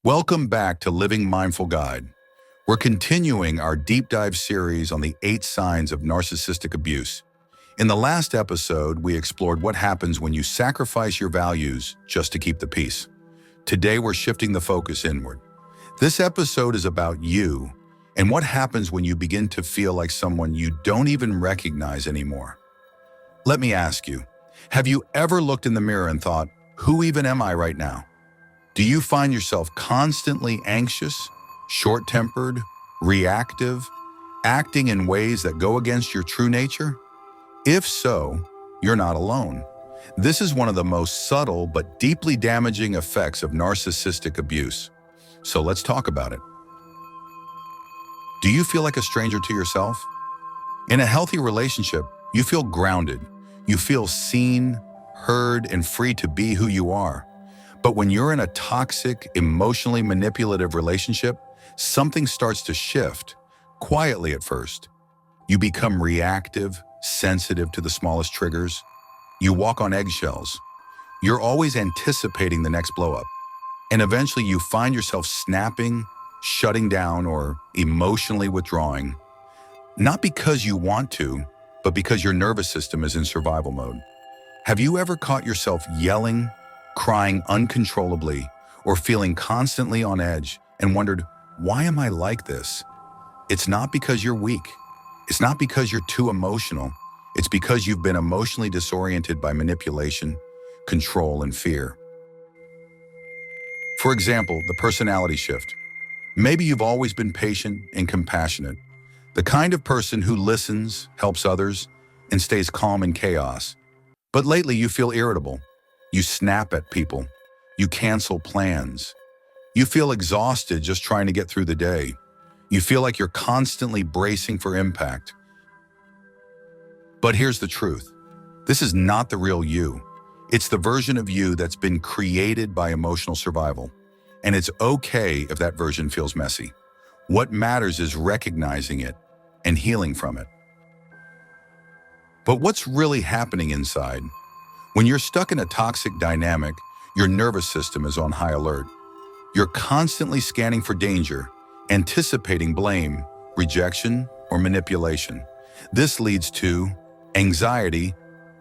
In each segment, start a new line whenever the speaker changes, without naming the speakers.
Welcome back to Living Mindful Guide. We're continuing our deep dive series on the 8 signs of narcissistic abuse. In the last episode, we explored what happens when you sacrifice your values just to keep the peace. Today, we're shifting the focus inward. This episode is about you and what happens when you begin to feel like someone you don't even recognize anymore. Let me ask you, have you ever looked in the mirror and thought, who even am I right now? Do you find yourself constantly anxious, short-tempered, reactive, acting in ways that go against your true nature? If so, you're not alone. This is one of the most subtle but deeply damaging effects of narcissistic abuse. So let's talk about it. Do you feel like a stranger to yourself? In a healthy relationship, you feel grounded. You feel seen, heard, and free to be who you are. But when you're in a toxic, emotionally manipulative relationship, something starts to shift, quietly at first. You become reactive, sensitive to the smallest triggers. You walk on eggshells. You're always anticipating the next blow-up. And eventually you find yourself snapping, shutting down, or emotionally withdrawing. Not because you want to, but because your nervous system is in survival mode. Have you ever caught yourself yelling, crying uncontrollably, or feeling constantly on edge and wondered, why am I like this? It's not because you're weak. It's not because you're too emotional. It's because you've been emotionally disoriented by manipulation, control, and fear. For example, the personality shift. Maybe you've always been patient and compassionate, the kind of person who listens, helps others, and stays calm in chaos. But lately you feel irritable. You snap at people. You cancel plans. You feel exhausted just trying to get through the day. You feel like you're constantly bracing for impact. But here's the truth. This is not the real you. It's the version of you that's been created by emotional survival. And it's okay if that version feels messy. What matters is recognizing it and healing from it. But what's really happening inside? When you're stuck in a toxic dynamic, your nervous system is on high alert. You're constantly scanning for danger, anticipating blame, rejection, or manipulation. This leads to anxiety,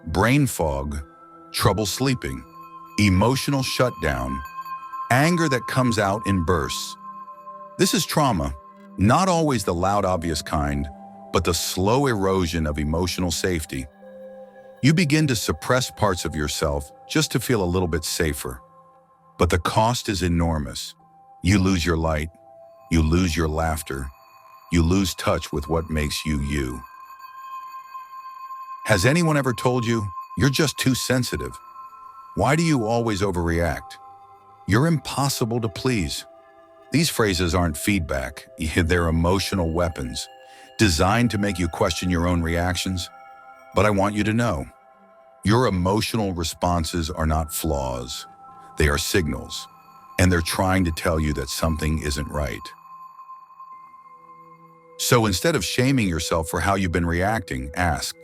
brain fog, trouble sleeping, emotional shutdown, anger that comes out in bursts. This is trauma, not always the loud, obvious kind, but the slow erosion of emotional safety. You begin to suppress parts of yourself just to feel a little bit safer. But the cost is enormous. You lose your light, you lose your laughter, you lose touch with what makes you you. Has anyone ever told you, you're just too sensitive? Why do you always overreact? You're impossible to please. These phrases aren't feedback, they're emotional weapons, designed to make you question your own reactions. But I want you to know, your emotional responses are not flaws. They are signals, and they're trying to tell you that something isn't right. So instead of shaming yourself for how you've been reacting, ask,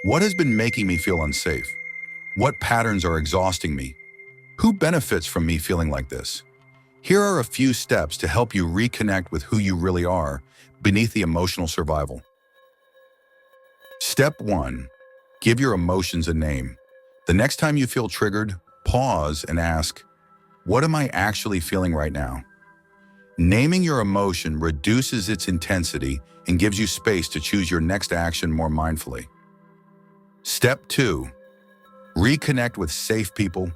what has been making me feel unsafe? What patterns are exhausting me? Who benefits from me feeling like this? Here are a few steps to help you reconnect with who you really are beneath the emotional survival. Step 1. Give your emotions a name. The next time you feel triggered, pause and ask, what am I actually feeling right now? Naming your emotion reduces its intensity and gives you space to choose your next action more mindfully. Step 2. Reconnect with safe people.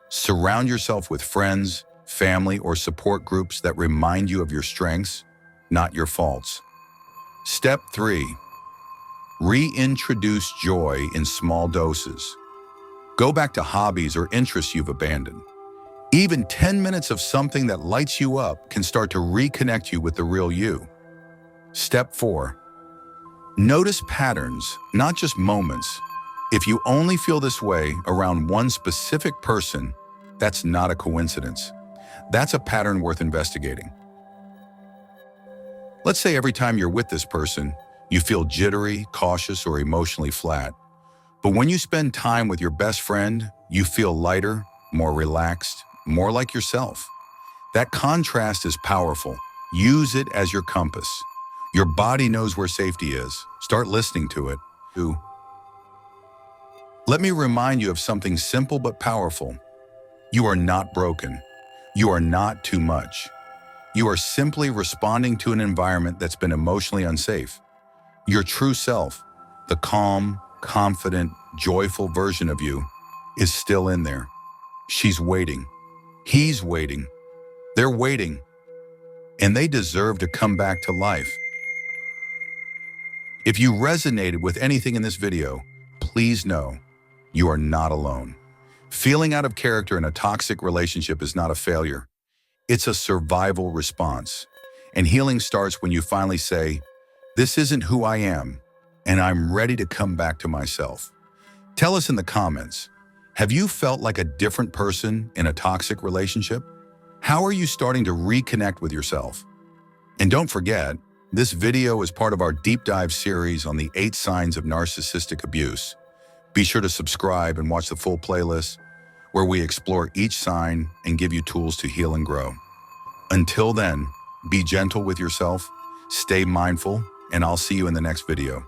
Surround yourself with friends, family, or support groups that remind you of your strengths, not your faults. Step 3. Reintroduce joy in small doses. Go back to hobbies or interests you've abandoned. Even 10 minutes of something that lights you up can start to reconnect you with the real you. Step 4. Notice patterns, not just moments. If you only feel this way around one specific person, that's not a coincidence. That's a pattern worth investigating. Let's say every time you're with this person, you feel jittery, cautious, or emotionally flat. But when you spend time with your best friend, you feel lighter, more relaxed, more like yourself. That contrast is powerful. Use it as your compass. Your body knows where safety is. Start listening to it. 2. Let me remind you of something simple but powerful. You are not broken. You are not too much. You are simply responding to an environment that's been emotionally unsafe. Your true self, the calm, confident, joyful version of you, is still in there. She's waiting. He's waiting. They're waiting. And they deserve to come back to life. If you resonated with anything in this video, please know you are not alone. Feeling out of character in a toxic relationship is not a failure. It's a survival response. And healing starts when you finally say, "This isn't who I am, and I'm ready to come back to myself." Tell us in the comments, have you felt like a different person in a toxic relationship? How are you starting to reconnect with yourself? And don't forget, this video is part of our deep dive series on the 8 signs of narcissistic abuse. Be sure to subscribe and watch the full playlist, where we explore each sign and give you tools to heal and grow. Until then, be gentle with yourself, stay mindful, and I'll see you in the next video.